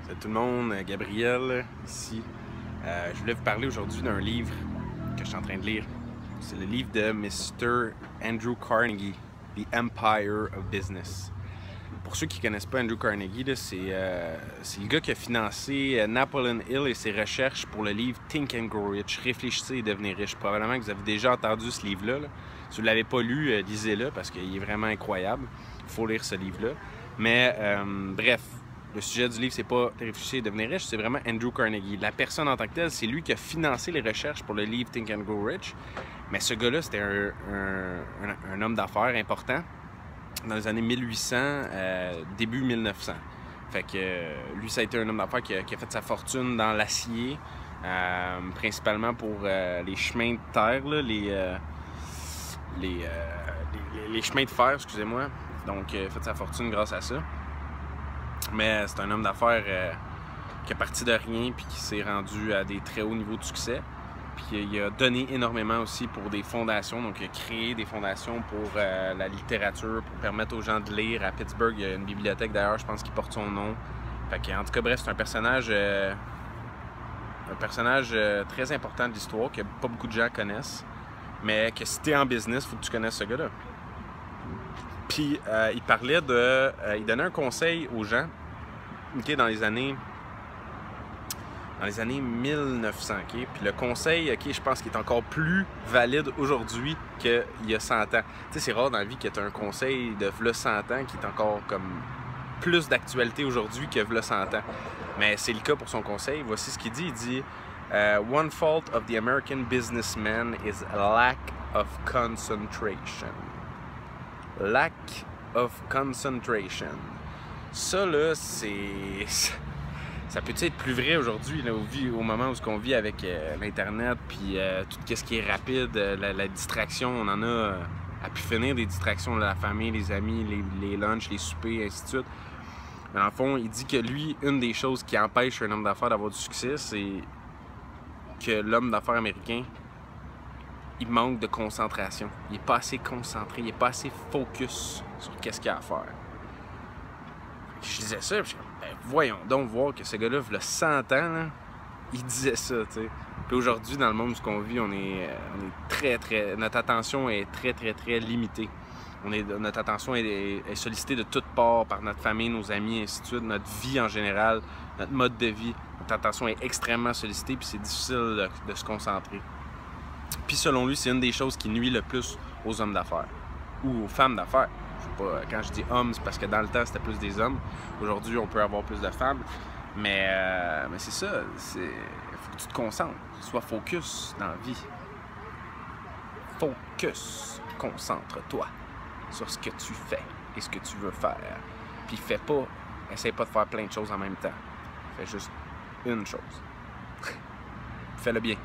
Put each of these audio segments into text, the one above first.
Salut tout le monde, Gabriel ici. Je voulais vous parler aujourd'hui d'un livre que je suis en train de lire. C'est le livre de Mr. Andrew Carnegie, The Empire of Business. Pour ceux qui ne connaissent pas Andrew Carnegie, c'est le gars qui a financé Napoleon Hill et ses recherches pour le livre Think and Grow Rich, Réfléchissez et devenez riche. Probablement que vous avez déjà entendu ce livre-là. Si vous ne l'avez pas lu, lisez-le parce qu'il est vraiment incroyable. Il faut lire ce livre-là. Mais bref, le sujet du livre, c'est pas Réfléchir et devenir riche, c'est vraiment Andrew Carnegie. La personne en tant que telle, c'est lui qui a financé les recherches pour le livre Think and Grow Rich. Mais ce gars-là, c'était un homme d'affaires important dans les années 1800, début 1900. Fait que lui, ça a été un homme d'affaires qui a fait sa fortune dans l'acier, principalement pour les chemins de terre, là, les chemins de fer, excusez-moi. Donc, il a fait sa fortune grâce à ça. Mais c'est un homme d'affaires qui est parti de rien puis qui s'est rendu à des très hauts niveaux de succès. Puis il a donné énormément aussi pour des fondations. Donc il a créé des fondations pour la littérature, pour permettre aux gens de lire. À Pittsburgh, il y a une bibliothèque d'ailleurs, je pense, qui porte son nom. Fait que, en tout cas, bref, c'est un personnage très important de l'histoire que pas beaucoup de gens connaissent. Mais que si tu es en business, il faut que tu connaisses ce gars-là. Puis il parlait de... il donnait un conseil aux gens, okay, dans les années 1900. Okay? Puis le conseil, okay, je pense qu'il est encore plus valide aujourd'hui qu'il y a 100 ans. Tu sais, c'est rare dans la vie que tu as un conseil de v'là 100 ans qui est encore comme plus d'actualité aujourd'hui que v'là 100 ans. Mais c'est le cas pour son conseil. Voici ce qu'il dit. Il dit « One fault of the American businessman is a lack of concentration. » Lack of concentration. Ça, là, c'est... Ça peut être plus vrai aujourd'hui, au moment où on vit avec l'Internet, puis tout ce qui est rapide, la distraction. On en a à pu finir des distractions de la famille, les amis, les lunchs, les soupers, ainsi de suite. Mais en fond, il dit que lui, une des choses qui empêche un homme d'affaires d'avoir du succès, c'est que l'homme d'affaires américain, il manque de concentration. Il n'est pas assez concentré, il n'est pas assez focus sur qu'est-ce qu'il y a à faire. Je disais ça, puis ben, voyons donc voir que ce gars-là, il y a 100 ans, là, il disait ça, tu sais. Puis aujourd'hui, dans le monde où on vit, on est très... Notre attention est très limitée. Notre attention est sollicitée de toutes parts par notre famille, nos amis, ainsi de suite, notre vie en général, notre mode de vie. Notre attention est extrêmement sollicitée, puis c'est difficile de se concentrer. Puis selon lui, c'est une des choses qui nuit le plus aux hommes d'affaires ou aux femmes d'affaires. Quand je dis hommes, c'est parce que dans le temps, c'était plus des hommes. Aujourd'hui, on peut avoir plus de femmes. Mais c'est ça. Il faut que tu te concentres. Sois focus dans la vie. Focus. Concentre-toi sur ce que tu fais et ce que tu veux faire. Puis essaye pas de faire plein de choses en même temps. Fais juste une chose. Fais-le bien.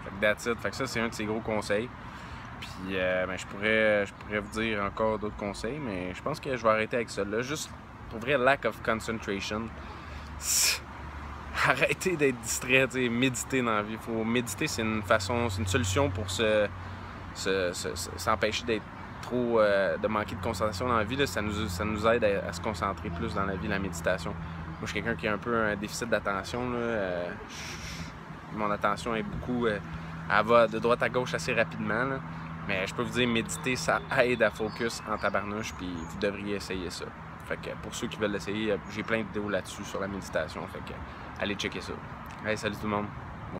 Fait que that's it. Fait que ça, c'est un de ses gros conseils. Puis ben, je pourrais vous dire encore d'autres conseils, mais je pense que je vais arrêter avec ça. Là, juste pour vrai, lack of concentration. Arrêtez d'être distrait, méditer dans la vie. Faut méditer, c'est une solution pour s'empêcher d'être trop, de manquer de concentration dans la vie. Là, ça nous aide à se concentrer plus dans la vie, la méditation. Moi, je suis quelqu'un qui a un peu un déficit d'attention. Mon attention est beaucoup... elle va de droite à gauche assez rapidement, là. Mais je peux vous dire, méditer, ça aide à focus en tabarnouche, puis vous devriez essayer ça. Fait que pour ceux qui veulent l'essayer, j'ai plein de vidéos là-dessus sur la méditation, fait que allez checker ça. Hey, salut tout le monde!